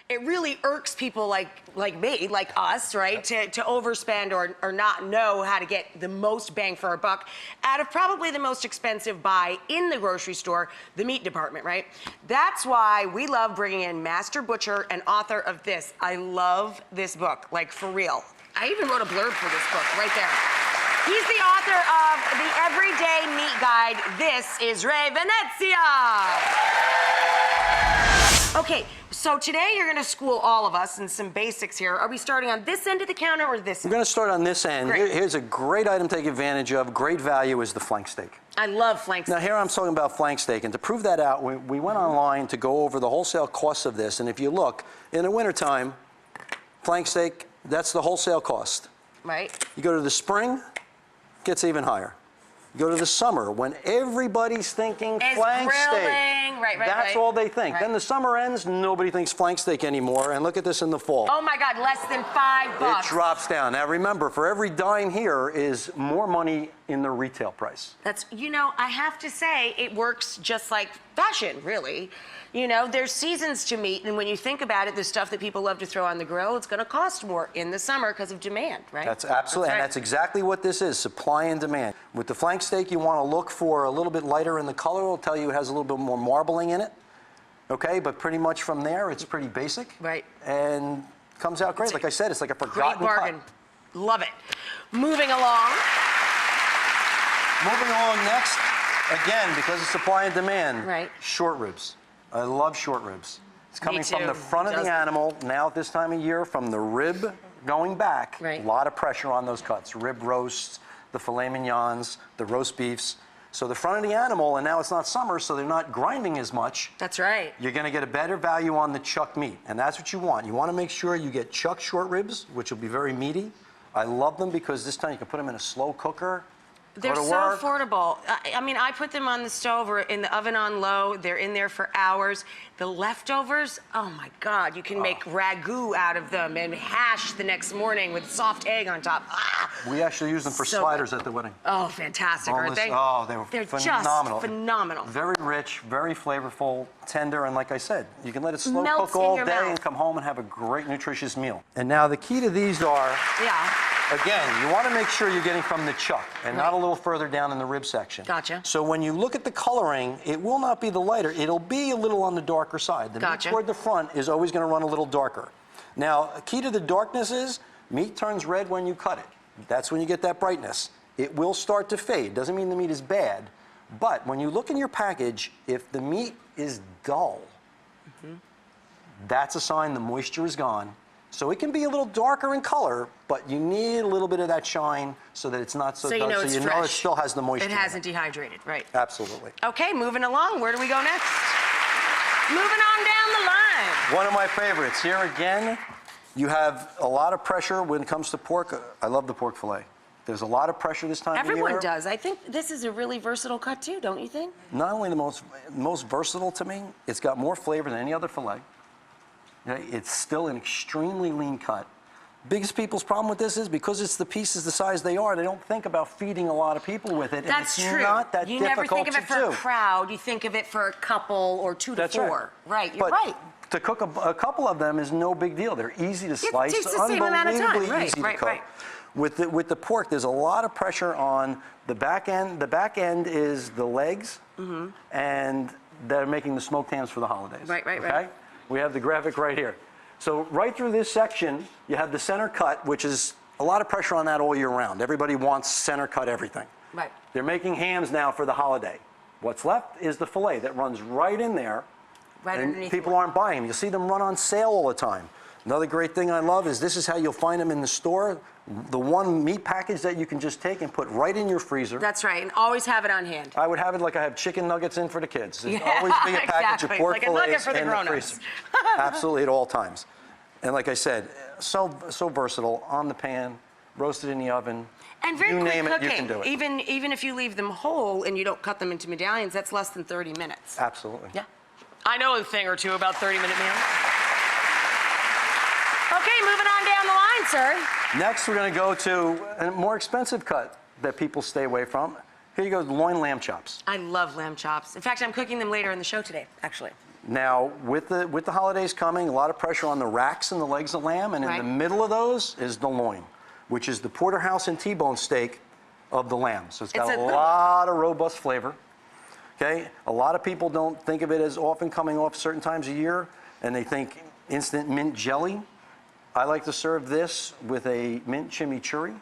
it really irks people like me, like us, right, to overspend or not know how to get the most bang for our buck out of probably the most expensive buy in the grocery store, the meat department, right? That's why we love bringing in master butcher and author of this. I love this book, like for real. I even wrote a blurb for this book right there. He's the author of The Everyday Meat Guide. This is Ray Venezia. Okay, so today you're gonna school all of us in some basics here. Are we starting on this end of the counter or this end? We're gonna start on this end. Here's a great item to take advantage of. Great value is the flank steak. I love flank steak. Now here I'm talking about flank steak, and to prove that out, we went online to go over the wholesale costs of this, and if you look, in the wintertime, flank steak, that's the wholesale cost. Right. You go to the spring, gets even higher. You go to the summer, when everybody's thinking flank steak. Right, that's all they think. Then the summer ends, nobody thinks flank steak anymore, and look at this in the fall. Oh my God, less than $5. It drops down. Now remember, for every dime here is more money in the retail price. That's, you know, I have to say, it works just like fashion, really. You know, there's seasons to meat, and when you think about it, the stuff that people love to throw on the grill, it's going to cost more in the summer because of demand, right? That's absolutely, and that's exactly what this is, supply and demand. With the flank steak, you want to look for a little bit lighter in the color. It'll tell you it has a little bit more marbling in it, okay? But pretty much from there, it's pretty basic. Right. And comes out great. Like I said, it's like a forgotten great bargain. cut. Love it. Moving along. Moving along next, again, because of supply and demand, right. Short ribs. I love short ribs. It's coming from the front of the Doesn't. animal. Now at this time of year, from the rib going back, right. A lot of pressure on those cuts. Rib roasts, the filet mignons, the roast beefs. So the front of the animal, and now it's not summer, so they're not grinding as much. That's right. You're gonna get a better value on the chuck meat, and that's what you want. You wanna make sure you get chuck short ribs, which will be very meaty. I love them because this time you can put them in a slow cooker. They're so affordable. I mean, I put them on the stove or in the oven on low. They're in there for hours. The leftovers, oh my God, you can make ragu out of them and hash the next morning with soft egg on top. Ah! We actually use them for sliders at the wedding. Oh, fantastic, aren't they? Oh, they're phenomenal. Just phenomenal. Very rich, very flavorful, tender, and like I said, you can let it slow Melts cook all in your day mouth. and come home and have a great, nutritious meal. And now the key to these are, again, you want to make sure you're getting from the chuck and not a little further down in the rib section. Gotcha. So when you look at the coloring, it will not be the lighter. It'll be a little on the darker side. The meat toward the front is always going to run a little darker. Now, a key to the darkness is meat turns red when you cut it. That's when you get that brightness. It will start to fade. Doesn't mean the meat is bad, but when you look in your package, if the meat is dull, that's a sign the moisture is gone. So it can be a little darker in color, but you need a little bit of that shine so that it's not so dark. So you know it still has the moisture. It hasn't dehydrated, right? Absolutely. Okay, moving along. Where do we go next? Moving on down the line. One of my favorites. Here again, you have a lot of pressure when it comes to pork. I love the pork fillet. There's a lot of pressure this time of year. Everyone does. I think this is a really versatile cut too, don't you think? Not only the most versatile to me, it's got more flavor than any other fillet. It's still an extremely lean cut. Biggest people's problem with this is because it's the pieces the size they are, they don't think about feeding a lot of people with it. That's and it's true. Not that you difficult never think of it to for do. a crowd. You think of it for a couple or 2 to 4. Right. You're but right. To cook a couple of them is no big deal. They're easy to slice. It takes the same amount of time. Unbelievably easy to cook. With the pork, there's a lot of pressure on the back end. The back end is the legs, and they're making the smoked hams for the holidays. Right. We have the graphic right here. So right through this section, you have the center cut, which is a lot of pressure on that all year round. Everybody wants center cut everything. Right. They're making hams now for the holiday. What's left is the fillet that runs right in there, and people aren't buying them. You'll see them run on sale all the time. Another great thing I love is this is how you'll find them in the store. The one meat package that you can just take and put right in your freezer. That's right, and always have it on hand. I would have it like I have chicken nuggets in for the kids. There's always be a package of pork fillets in the freezer. Absolutely at all times. And like I said, so versatile, on the pan, roasted in the oven. And very you quick name cooking. it, you can do it. Even if you leave them whole and you don't cut them into medallions, that's less than 30 minutes. Absolutely. Yeah. I know a thing or two about 30-minute meals. Okay, moving on down the line, sir. Next, we're going to go to a more expensive cut that people stay away from. Here you go, loin lamb chops. I love lamb chops. In fact, I'm cooking them later in the show today, actually. Now, with the holidays coming, a lot of pressure on the racks and the legs of lamb, and in the middle of those is the loin, which is the porterhouse and T-bone steak of the lamb. So it's got a lot of robust flavor. Okay, a lot of people don't think of it as often coming off certain times of year, and they think instant mint jelly. I like to serve this with a mint chimichurri.